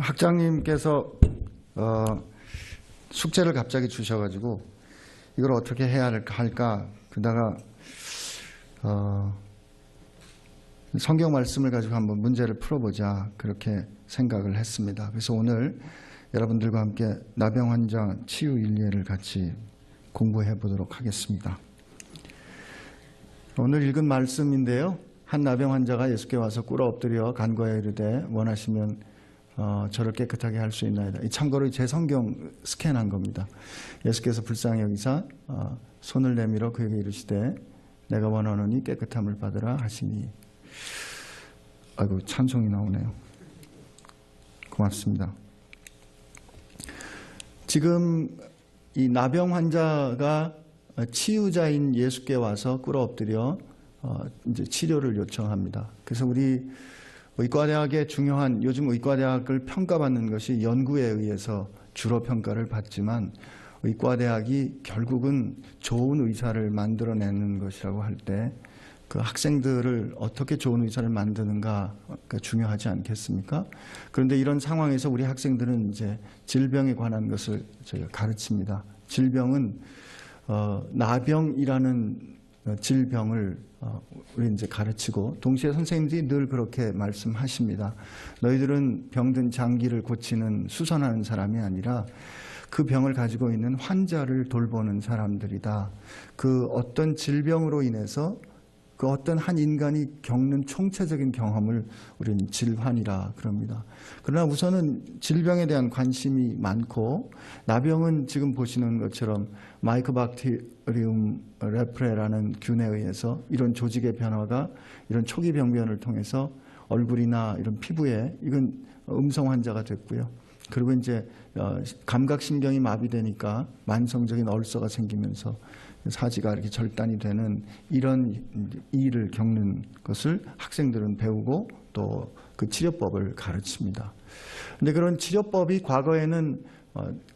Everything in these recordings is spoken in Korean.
학장님께서 숙제를 갑자기 주셔가지고 이걸 어떻게 해야 할까 그러다가 성경 말씀을 가지고 한번 문제를 풀어보자 그렇게 생각을 했습니다. 그래서 오늘 여러분들과 함께 나병 환자 치유 일례를 같이 공부해 보도록 하겠습니다. 오늘 읽은 말씀인데요. 한 나병 환자가 예수께 와서 꿇어 엎드려 간구하여 이르되 원하시면 저를 깨끗하게 할 수 있나이다. 참고로 제 성경 스캔한 겁니다. 예수께서 불쌍히 여기사 손을 내밀어 그에게 이르시되 내가 원하노니 깨끗함을 받으라 하시니. 아이고, 찬송이 나오네요. 고맙습니다. 지금 이 나병 환자가 치유자인 예수께 와서 꿇어 엎드려 이제 치료를 요청합니다. 그래서 우리 의과대학의 중요한, 요즘 의과대학을 평가받는 것이 연구에 의해서 주로 평가를 받지만 의과대학이 결국은 좋은 의사를 만들어내는 것이라고 할 때 그 학생들을 어떻게 좋은 의사를 만드는가가 중요하지 않겠습니까? 그런데 이런 상황에서 우리 학생들은 이제 질병에 관한 것을 저희가 가르칩니다. 질병은 나병이라는 질병을 우리 이제 가르치고, 동시에 선생님들이 늘 그렇게 말씀하십니다. 너희들은 병든 장기를 고치는 수선하는 사람이 아니라 그 병을 가지고 있는 환자를 돌보는 사람들이다. 그 어떤 질병으로 인해서 그 어떤 한 인간이 겪는 총체적인 경험을 우리는 질환이라 그럽니다. 그러나 우선은 질병에 대한 관심이 많고, 나병은 지금 보시는 것처럼 마이코박테리움 레프레라는 균에 의해서 이런 조직의 변화가 이런 초기 병변을 통해서 얼굴이나 이런 피부에, 이건 음성 환자가 됐고요. 그리고 이제 감각신경이 마비되니까 만성적인 얼서가 생기면서 사지가 이렇게 절단이 되는 이런 일을 겪는 것을 학생들은 배우고 또 그 치료법을 가르칩니다. 그런데 그런 치료법이 과거에는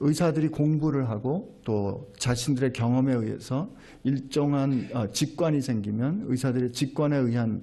의사들이 공부를 하고 또 자신들의 경험에 의해서 일정한 직관이 생기면 의사들의 직관에 의한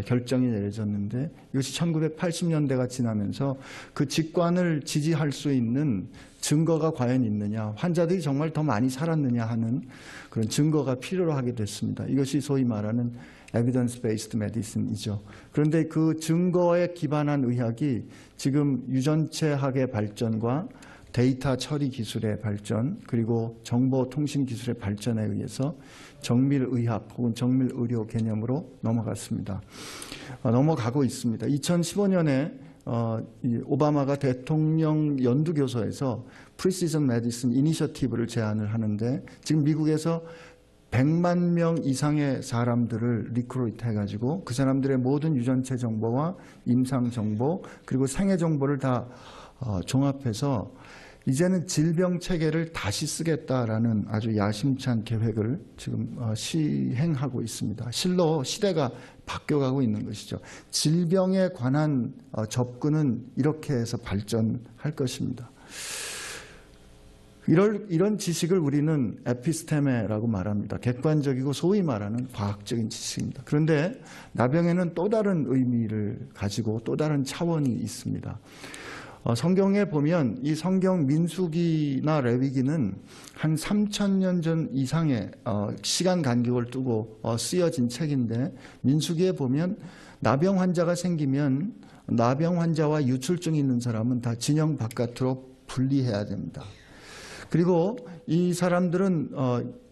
결정이 내려졌는데, 이것이 1980년대가 지나면서 그 직관을 지지할 수 있는 증거가 과연 있느냐, 환자들이 정말 더 많이 살았느냐 하는 그런 증거가 필요로 하게 됐습니다. 이것이 소위 말하는 evidence-based medicine이죠. 그런데 그 증거에 기반한 의학이 지금 유전체학의 발전과 데이터 처리 기술의 발전, 그리고 정보통신 기술의 발전에 의해서 정밀의학 혹은 정밀의료 개념으로 넘어가고 있습니다. 2015년에 오바마가 대통령 연두교서에서 프리시전 메디슨 이니셔티브를 제안을 하는데, 지금 미국에서 100만 명 이상의 사람들을 리크루트 해가지고 그 사람들의 모든 유전체 정보와 임상 정보 그리고 생애 정보를 다 종합해서 이제는 질병 체계를 다시 쓰겠다라는 아주 야심찬 계획을 지금 시행하고 있습니다. 실로 시대가 바뀌어가고 있는 것이죠. 질병에 관한 접근은 이렇게 해서 발전할 것입니다. 이런 지식을 우리는 에피스테메라고 말합니다. 객관적이고 소위 말하는 과학적인 지식입니다. 그런데 나병에는 또 다른 의미를 가지고 또 다른 차원이 있습니다. 성경에 보면 이 성경 민수기나 레위기는 한 3,000년 전 이상의 시간 간격을 두고 쓰여진 책인데, 민수기에 보면 나병 환자가 생기면 나병 환자와 유출증이 있는 사람은 다 진영 바깥으로 분리해야 됩니다. 그리고 이 사람들은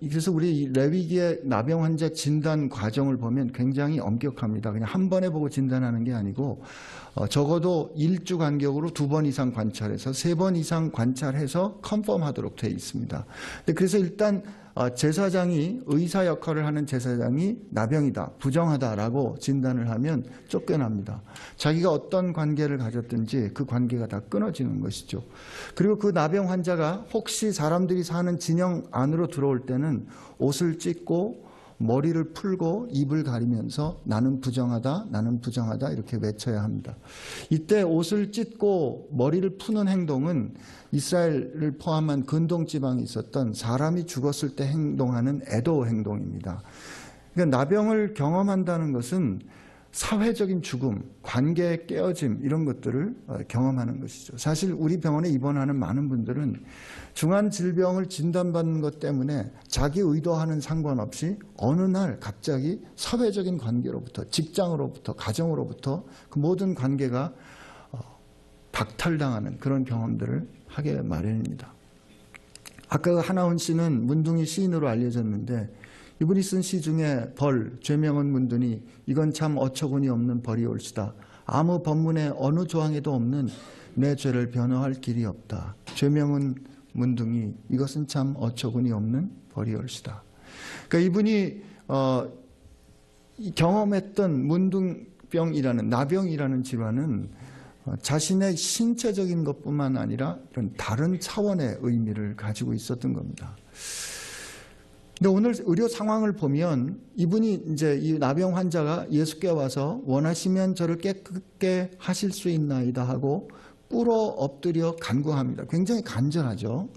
그래서 우리 레위기의 나병 환자 진단 과정을 보면 굉장히 엄격합니다. 그냥 한 번에 보고 진단하는 게 아니고 적어도 1주 간격으로 2번 이상 관찰해서 3번 이상 관찰해서 컨펌하도록 되어 있습니다. 그래서 일단 제사장이, 의사 역할을 하는 제사장이 나병이다, 부정하다라고 진단을 하면 쫓겨납니다. 자기가 어떤 관계를 가졌든지 그 관계가 다 끊어지는 것이죠. 그리고 그 나병 환자가 혹시 사람들이 사는 진영 안으로 들어올 때는 옷을 찢고 머리를 풀고 입을 가리면서 나는 부정하다, 나는 부정하다 이렇게 외쳐야 합니다. 이때 옷을 찢고 머리를 푸는 행동은 이스라엘을 포함한 근동 지방에 있었던 사람이 죽었을 때 행동하는 애도 행동입니다. 그러니까 나병을 경험한다는 것은 사회적인 죽음, 관계의 깨어짐 이런 것들을 경험하는 것이죠. 사실 우리 병원에 입원하는 많은 분들은 중한 질병을 진단받는 것 때문에 자기 의도와는 상관없이 어느 날 갑자기 사회적인 관계로부터, 직장으로부터, 가정으로부터 그 모든 관계가 박탈당하는 그런 경험들을 하게 마련입니다. 아까 하나훈 씨는 문둥이 시인으로 알려졌는데 이분이 쓴 시 중에 벌, 죄명은 문두니 이건 참 어처구니 없는 벌이 올시다. 아무 법문에 어느 조항에도 없는 내 죄를 변호할 길이 없다. 죄명은 문둥이 이것은 참 어처구니 없는 벌이 올시다. 그러니까 이분이 경험했던 문둥병이라는 나병이라는 질환은 자신의 신체적인 것뿐만 아니라 이런 다른 차원의 의미를 가지고 있었던 겁니다. 근데 오늘 의료 상황을 보면 이분이 이제 이 나병 환자가 예수께 와서 원하시면 저를 깨끗게 하실 수 있나이다 하고 꿇어 엎드려 간구합니다. 굉장히 간절하죠.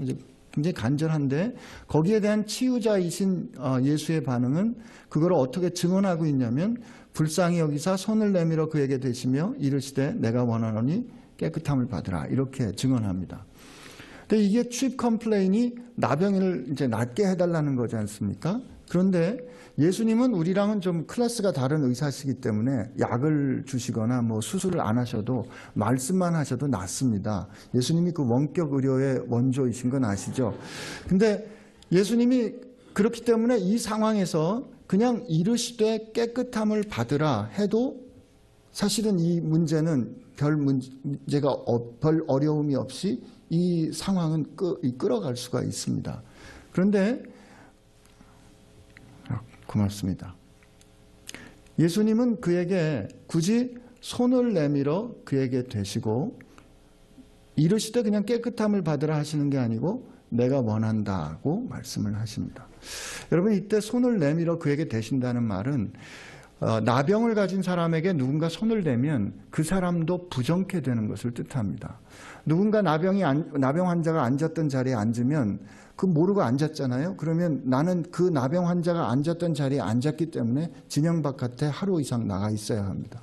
굉장히 간절한데 거기에 대한 치유자이신 예수의 반응은 그걸 어떻게 증언하고 있냐면 불쌍히 여기사 손을 내밀어 그에게 대시며 이르시되 내가 원하노니 깨끗함을 받으라 이렇게 증언합니다. 근데 이게 취입 컴플레인이 나병을 이제 낫게 해달라는 거지 않습니까? 그런데 예수님은 우리랑은 좀 클래스가 다른 의사시기 때문에 약을 주시거나 뭐 수술을 안 하셔도 말씀만 하셔도 낫습니다. 예수님이 그 원격 의료의 원조이신 건 아시죠? 근데 예수님이 그렇기 때문에 이 상황에서 그냥 이르시되 깨끗함을 받으라 해도 사실은 이 문제는 별 어려움이 없이 이 상황은 끌어갈 수가 있습니다. 그런데 고맙습니다. 예수님은 그에게 굳이 손을 내밀어 그에게 대시고 이르시되 그냥 깨끗함을 받으라 하시는 게 아니고 내가 원한다고 말씀을 하십니다. 여러분 이때 손을 내밀어 그에게 대신다는 말은 나병을 가진 사람에게 누군가 손을 대면 그 사람도 부정케 되는 것을 뜻합니다. 누군가 나병 환자가 앉았던 자리에 앉으면 그 모르고 앉았잖아요. 그러면 나는 그 나병 환자가 앉았던 자리에 앉았기 때문에 진영 바깥에 하루 이상 나가 있어야 합니다.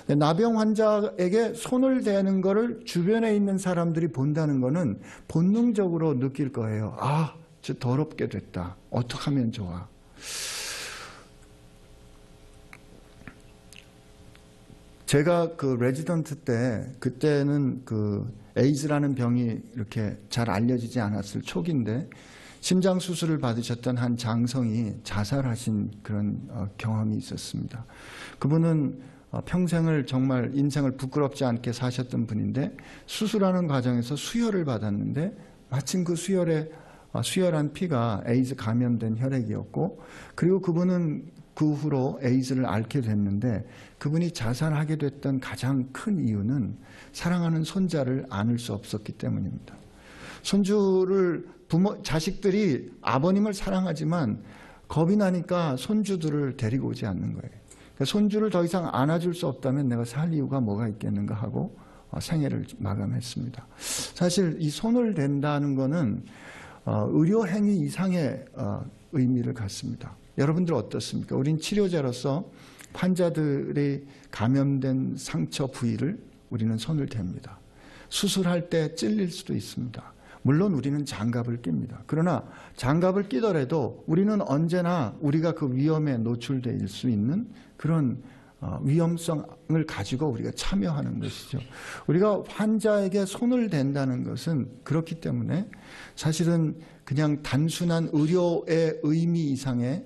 나병 환자에게 손을 대는 것을 주변에 있는 사람들이 본다는 것은 본능적으로 느낄 거예요. 아, 저 더럽게 됐다. 어떻게 하면 좋아? 제가 그 레지던트 때 그때는 그 에이즈라는 병이 이렇게 잘 알려지지 않았을 초기인데 심장 수술을 받으셨던 한 장성이 자살하신 그런 경험이 있었습니다. 그분은 평생을 정말 인생을 부끄럽지 않게 사셨던 분인데 수술하는 과정에서 수혈을 받았는데 마침 그 수혈한 피가 에이즈 감염된 혈액이었고 그리고 그분은 그 후로 에이즈를 앓게 됐는데 그분이 자살하게 됐던 가장 큰 이유는 사랑하는 손자를 안을 수 없었기 때문입니다. 자식들이 아버님을 사랑하지만 겁이 나니까 손주들을 데리고 오지 않는 거예요. 그러니까 손주를 더 이상 안아줄 수 없다면 내가 살 이유가 뭐가 있겠는가 하고 생애를 마감했습니다. 사실 이 손을 댄다는 것은 의료 행위 이상의 의미를 갖습니다. 여러분들 어떻습니까? 우린 치료자로서 환자들이 감염된 상처 부위를 우리는 손을 댑니다. 수술할 때 찔릴 수도 있습니다. 물론 우리는 장갑을 낍니다. 그러나 장갑을 끼더라도 우리는 언제나 우리가 그 위험에 노출될 수 있는 그런 위험성을 가지고 우리가 참여하는 것이죠. 우리가 환자에게 손을 댄다는 것은 그렇기 때문에 사실은 그냥 단순한 의료의 의미 이상의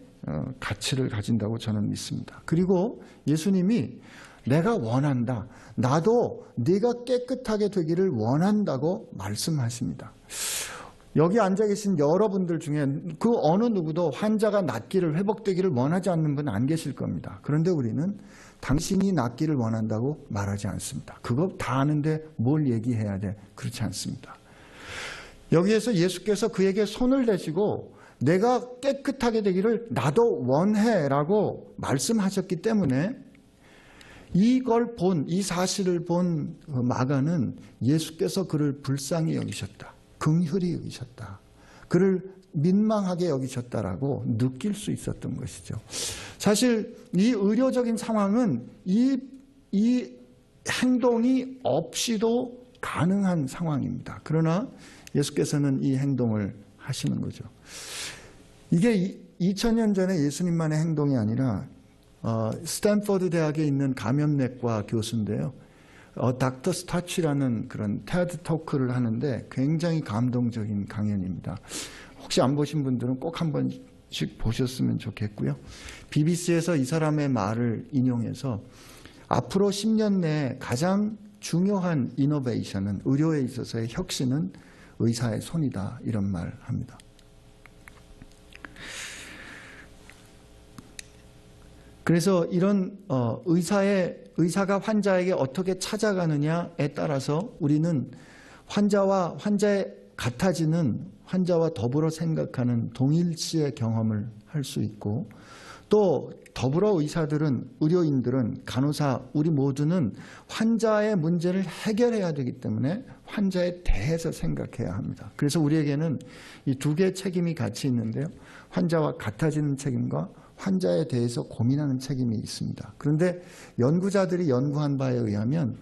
가치를 가진다고 저는 믿습니다. 그리고 예수님이 내가 원한다. 나도 네가 깨끗하게 되기를 원한다고 말씀하십니다. 여기 앉아 계신 여러분들 중에 그 어느 누구도 환자가 낫기를 회복되기를 원하지 않는 분 안 계실 겁니다. 그런데 우리는 당신이 낫기를 원한다고 말하지 않습니다. 그거 다 아는데 뭘 얘기해야 돼? 그렇지 않습니다. 여기에서 예수께서 그에게 손을 대시고 내가 깨끗하게 되기를 나도 원해라고 말씀하셨기 때문에 이 사실을 본 마가는 예수께서 그를 불쌍히 여기셨다. 긍휼히 여기셨다. 그를 민망하게 여기셨다라고 느낄 수 있었던 것이죠. 사실 이 의료적인 상황은 이 행동이 없이도 가능한 상황입니다. 그러나 예수께서는 이 행동을 하시는 거죠. 이게 2000년 전에 예수님만의 행동이 아니라 스탠퍼드 대학에 있는 감염내과 교수인데요. 닥터 스타치라는 그런 테드 토크를 하는데 굉장히 감동적인 강연입니다. 혹시 안 보신 분들은 꼭 한 번씩 보셨으면 좋겠고요. BBC에서 이 사람의 말을 인용해서 앞으로 10년 내에 가장 중요한 이노베이션은, 의료에 있어서의 혁신은 의사의 손이다, 이런 말을 합니다. 그래서 이런 의사가 환자에게 어떻게 찾아가느냐에 따라서 우리는 환자와 환자의 같아지는, 환자와 더불어 생각하는 동일시의 경험을 할 수 있고, 또 더불어 의사들은, 의료인들은, 간호사, 우리 모두는 환자의 문제를 해결해야 되기 때문에 환자에 대해서 생각해야 합니다. 그래서 우리에게는 이 두 개의 책임이 같이 있는데요. 환자와 같아지는 책임과 환자에 대해서 고민하는 책임이 있습니다. 그런데 연구자들이 연구한 바에 의하면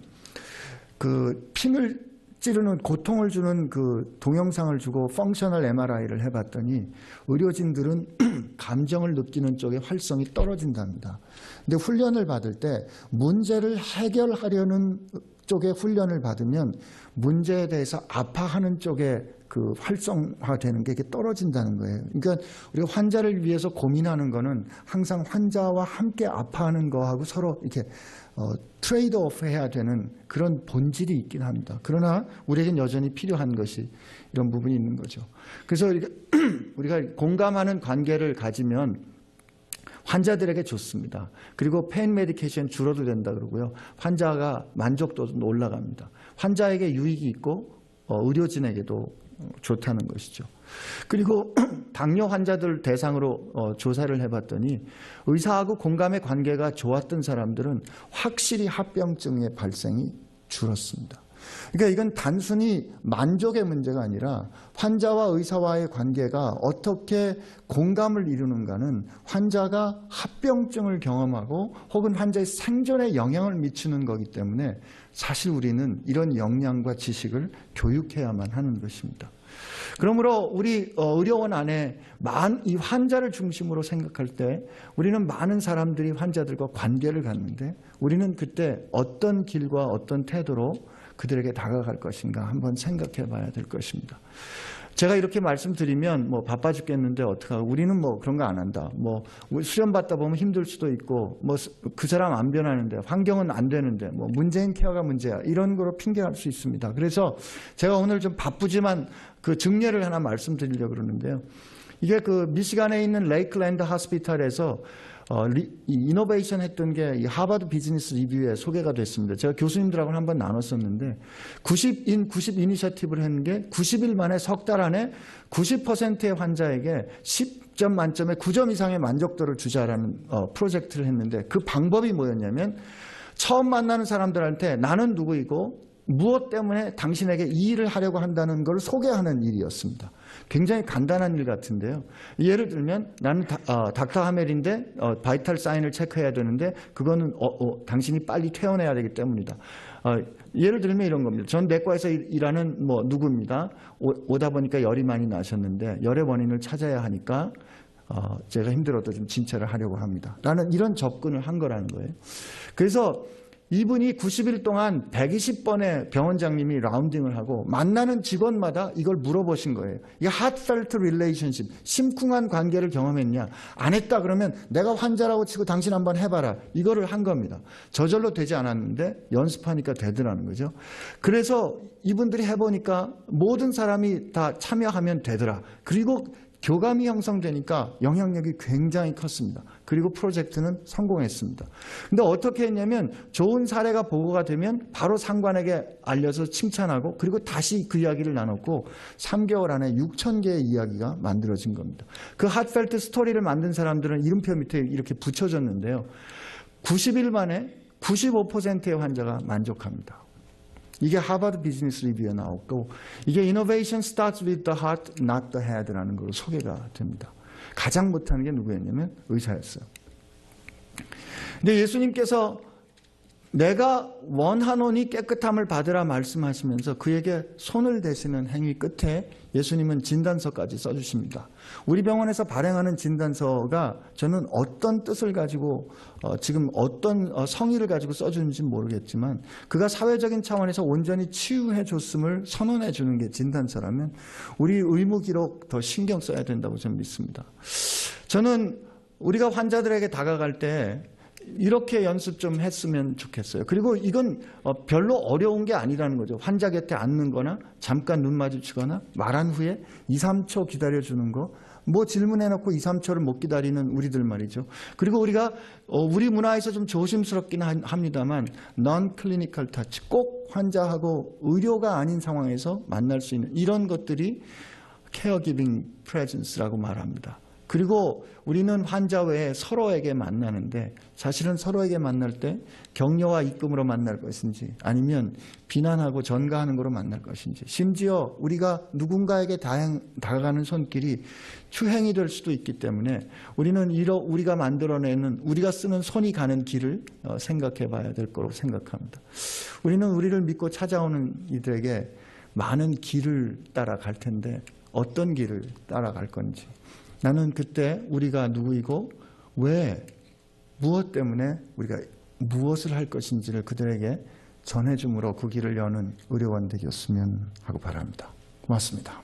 그 피를 찌르는, 고통을 주는 그 동영상을 주고 펑셔널 MRI를 해봤더니 의료진들은 감정을 느끼는 쪽의 활성이 떨어진답니다. 근데 훈련을 받을 때 문제를 해결하려는 쪽의 훈련을 받으면 문제에 대해서 아파하는 쪽에 그 활성화되는 게 이게 떨어진다는 거예요. 그러니까 우리가 환자를 위해서 고민하는 거는 항상 환자와 함께 아파하는 거하고 서로 이렇게 트레이드 오프 해야 되는 그런 본질이 있긴 합니다. 그러나 우리에겐 여전히 필요한 것이 이런 부분이 있는 거죠. 그래서 우리가 공감하는 관계를 가지면 환자들에게 좋습니다. 그리고 페인 메디케이션 줄어도 된다 그러고요. 환자가 만족도도 올라갑니다. 환자에게 유익이 있고 의료진에게도 좋다는 것이죠. 그리고 당뇨 환자들 대상으로 조사를 해봤더니 의사하고 공감의 관계가 좋았던 사람들은 확실히 합병증의 발생이 줄었습니다. 그러니까 이건 단순히 만족의 문제가 아니라 환자와 의사와의 관계가 어떻게 공감을 이루는가는 환자가 합병증을 경험하고 혹은 환자의 생존에 영향을 미치는 거기 때문에 사실 우리는 이런 역량과 지식을 교육해야만 하는 것입니다. 그러므로 우리 의료원 안에 이 환자를 중심으로 생각할 때 우리는 많은 사람들이 환자들과 관계를 갖는데 우리는 그때 어떤 길과 어떤 태도로 그들에게 다가갈 것인가 한번 생각해 봐야 될 것입니다. 제가 이렇게 말씀드리면 뭐 바빠 죽겠는데 어떡하고 우리는 뭐 그런 거 안 한다. 뭐 수련 받다 보면 힘들 수도 있고 뭐 그 사람 안 변하는데 환경은 안 되는데 뭐 문재인 케어가 문제야. 이런 거로 핑계할 수 있습니다. 그래서 제가 오늘 좀 바쁘지만 그 증례를 하나 말씀드리려고 그러는데요. 이게 그 미시간에 있는 레이클랜드 하스피탈에서 이노베이션 했던 게 이 하버드 비즈니스 리뷰에 소개가 됐습니다. 제가 교수님들하고는 한번 나눴었는데 90 이니셔티브를 했는 게 90일 만에 석 달 안에 90%의 환자에게 10점 만점에 9점 이상의 만족도를 주자라는 프로젝트를 했는데 그 방법이 뭐였냐면 처음 만나는 사람들한테 나는 누구이고 무엇 때문에 당신에게 이 일을 하려고 한다는 걸 소개하는 일이었습니다. 굉장히 간단한 일 같은데요. 예를 들면 나는 닥터 하멜인데 바이탈 사인을 체크해야 되는데 그거는 당신이 빨리 퇴원해야 되기 때문이다. 예를 들면 이런 겁니다. 전 내과에서 일하는 뭐 누구입니다. 오다 보니까 열이 많이 나셨는데 열의 원인을 찾아야 하니까 제가 힘들어도 좀 진찰을 하려고 합니다. 라는 이런 접근을 한 거라는 거예요. 그래서 이분이 90일 동안 120번의 병원장님이 라운딩을 하고 만나는 직원마다 이걸 물어보신 거예요. 이게 heartfelt relationship, 심쿵한 관계를 경험했냐? 안 했다 그러면 내가 환자라고 치고 당신 한번 해봐라. 이거를 한 겁니다. 저절로 되지 않았는데 연습하니까 되더라는 거죠. 그래서 이분들이 해보니까 모든 사람이 다 참여하면 되더라. 그리고 교감이 형성되니까 영향력이 굉장히 컸습니다. 그리고 프로젝트는 성공했습니다. 근데 어떻게 했냐면 좋은 사례가 보고가 되면 바로 상관에게 알려서 칭찬하고 그리고 다시 그 이야기를 나눴고 3개월 안에 6,000개의 이야기가 만들어진 겁니다. 그 핫펠트 스토리를 만든 사람들은 이름표 밑에 이렇게 붙여줬는데요. 90일 만에 95%의 환자가 만족합니다. 이게 하버드 비즈니스 리뷰에 나왔고 이게 Innovation starts with the heart, not the head라는 걸로 소개가 됩니다. 가장 못하는 게 누구였냐면 의사였어요. 근데 예수님께서 내가 원하노니 깨끗함을 받으라 말씀하시면서 그에게 손을 대시는 행위 끝에 예수님은 진단서까지 써주십니다. 우리 병원에서 발행하는 진단서가 저는 어떤 뜻을 가지고 지금 어떤 성의를 가지고 써주는지 모르겠지만 그가 사회적인 차원에서 온전히 치유해 줬음을 선언해 주는 게 진단서라면 우리 의무기록 더 신경 써야 된다고 저는 믿습니다. 저는 우리가 환자들에게 다가갈 때 이렇게 연습 좀 했으면 좋겠어요. 그리고 이건 별로 어려운 게 아니라는 거죠. 환자 곁에 앉는 거나 잠깐 눈 마주치거나 말한 후에 2, 3초 기다려주는 거. 뭐 질문해놓고 2, 3초를 못 기다리는 우리들 말이죠. 그리고 우리가 우리 문화에서 좀 조심스럽긴 합니다만 non-clinical touch, 꼭 환자하고 의료가 아닌 상황에서 만날 수 있는 이런 것들이 caregiving presence라고 말합니다. 그리고 우리는 환자 외에 서로에게 만나는데 사실은 서로에게 만날 때 격려와 입금으로 만날 것인지 아니면 비난하고 전가하는 거로 만날 것인지 심지어 우리가 누군가에게 다가가는 손길이 추행이 될 수도 있기 때문에 우리는 우리가 만들어내는 우리가 쓰는 손이 가는 길을 생각해 봐야 될 거라고 생각합니다. 우리는 우리를 믿고 찾아오는 이들에게 많은 길을 따라갈 텐데 어떤 길을 따라갈 건지 나는 그때 우리가 누구이고 왜 무엇 때문에 우리가 무엇을 할 것인지를 그들에게 전해줌으로 그 길을 여는 의료원 되겠으면 하고 바랍니다. 고맙습니다.